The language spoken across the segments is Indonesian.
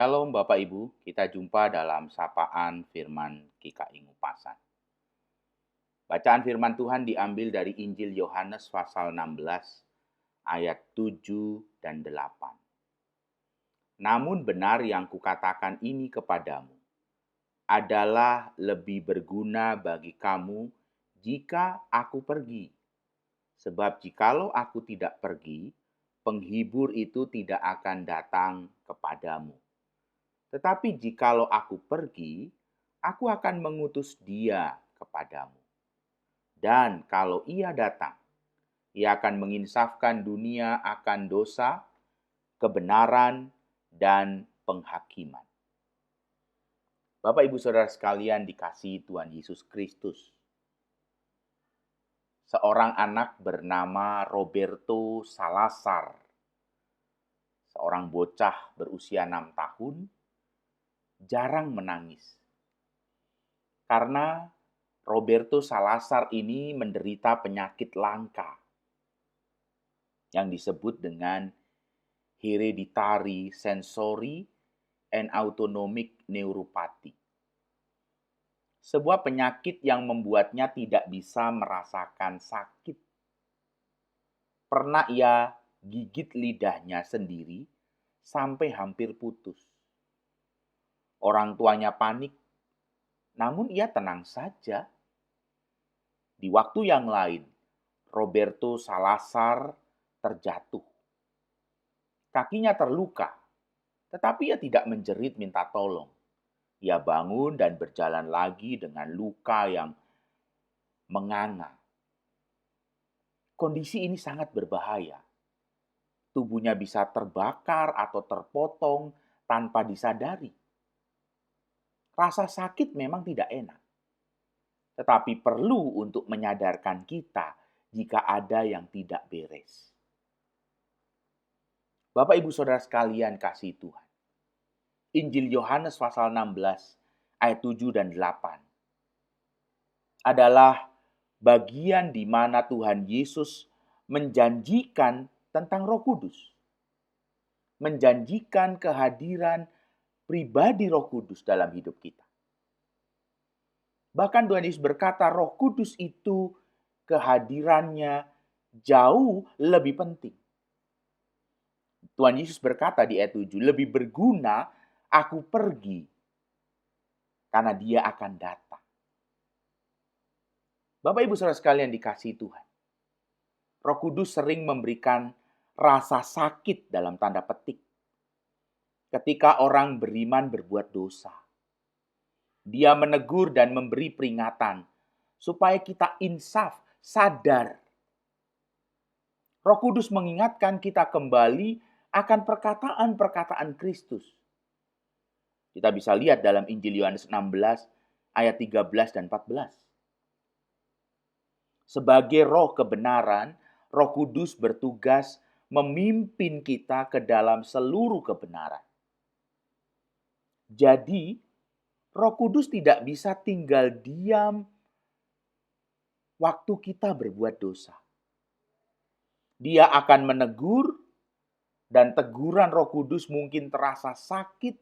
Shalom Bapak Ibu, kita jumpa dalam sapaan firman GKI Ngupasan. Bacaan firman Tuhan diambil dari Injil Yohanes pasal 16 ayat 7 dan 8. Namun benar yang kukatakan ini kepadamu adalah lebih berguna bagi kamu jika aku pergi. Sebab jikalau aku tidak pergi, penghibur itu tidak akan datang kepadamu. Tetapi jikalau aku pergi, aku akan mengutus dia kepadamu. Dan kalau ia datang, ia akan menginsafkan dunia akan dosa, kebenaran, dan penghakiman. Bapak Ibu Saudara sekalian dikasihi Tuhan Yesus Kristus. Seorang anak bernama Roberto Salazar, seorang bocah berusia 6 tahun, jarang menangis. Karena Roberto Salazar ini menderita penyakit langka yang disebut dengan hereditary sensory and autonomic neuropathy. Sebuah penyakit yang membuatnya tidak bisa merasakan sakit. Pernah ia gigit lidahnya sendiri sampai hampir putus. Orang tuanya panik, namun ia tenang saja. Di waktu yang lain, Roberto Salazar terjatuh. Kakinya terluka, tetapi ia tidak menjerit minta tolong. Ia bangun dan berjalan lagi dengan luka yang menganga. Kondisi ini sangat berbahaya. Tubuhnya bisa terbakar atau terpotong tanpa disadari. Rasa sakit memang tidak enak, tetapi perlu untuk menyadarkan kita jika ada yang tidak beres. Bapak Ibu Saudara sekalian kasih Tuhan. Injil Yohanes pasal 16 ayat 7 dan 8 adalah bagian di mana Tuhan Yesus menjanjikan tentang Roh Kudus. Menjanjikan kehadiran pribadi Roh Kudus dalam hidup kita. Bahkan Tuhan Yesus berkata Roh Kudus itu kehadirannya jauh lebih penting. Tuhan Yesus berkata di ayat 7, lebih berguna aku pergi karena dia akan datang. Bapak Ibu Saudara sekalian dikasihi Tuhan. Roh Kudus sering memberikan rasa sakit dalam tanda petik. Ketika orang beriman berbuat dosa. Dia menegur dan memberi peringatan supaya kita insaf, sadar. Roh Kudus mengingatkan kita kembali akan perkataan-perkataan Kristus. Kita bisa lihat dalam Injil Yohanes 16 ayat 13 dan 14. Sebagai roh kebenaran, Roh Kudus bertugas memimpin kita ke dalam seluruh kebenaran. Jadi, Roh Kudus tidak bisa tinggal diam waktu kita berbuat dosa. Dia akan menegur, dan teguran Roh Kudus mungkin terasa sakit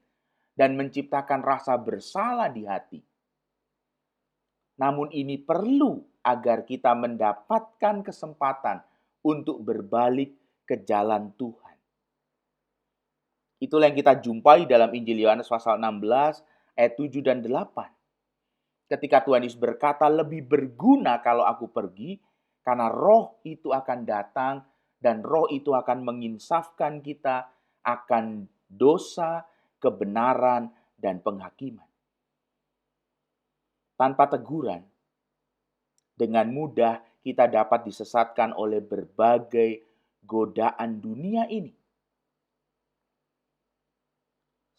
dan menciptakan rasa bersalah di hati. Namun ini perlu agar kita mendapatkan kesempatan untuk berbalik ke jalan Tuhan. Itulah yang kita jumpai dalam Injil Yohanes pasal 16 ayat 7 dan 8. Ketika Tuhan Yesus berkata, lebih berguna kalau aku pergi, karena roh itu akan datang, dan roh itu akan menginsafkan kita akan dosa, kebenaran, dan penghakiman. Tanpa teguran, dengan mudah kita dapat disesatkan oleh berbagai godaan dunia ini.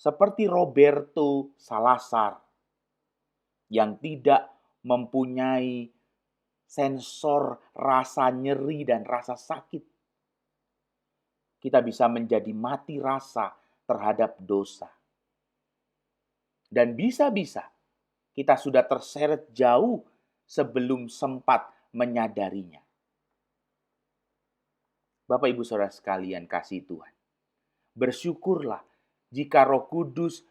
Seperti Roberto Salazar yang tidak mempunyai sensor rasa nyeri dan rasa sakit. Kita bisa menjadi mati rasa terhadap dosa. Dan bisa-bisa kita sudah terseret jauh sebelum sempat menyadarinya. Bapak Ibu Saudara sekalian kasih Tuhan. Bersyukurlah jika Roh Kudus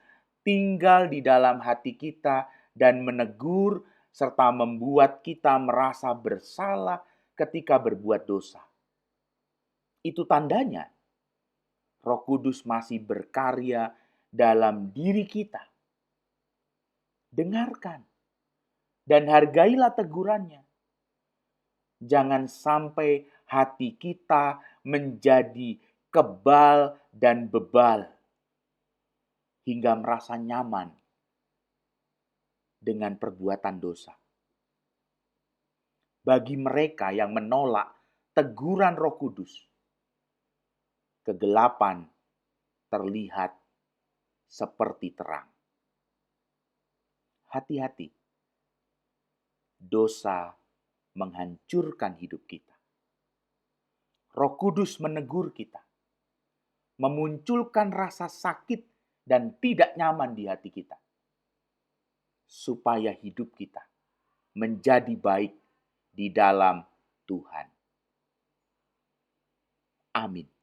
tinggal di dalam hati kita dan menegur serta membuat kita merasa bersalah ketika berbuat dosa. Itu tandanya Roh Kudus masih berkarya dalam diri kita. Dengarkan dan hargailah tegurannya. Jangan sampai hati kita menjadi kebal dan bebal hingga merasa nyaman dengan perbuatan dosa. Bagi mereka yang menolak teguran Roh Kudus, kegelapan terlihat seperti terang. Hati-hati, dosa menghancurkan hidup kita. Roh Kudus menegur kita, memunculkan rasa sakit dan tidak nyaman di hati kita, supaya hidup kita menjadi baik di dalam Tuhan. Amin.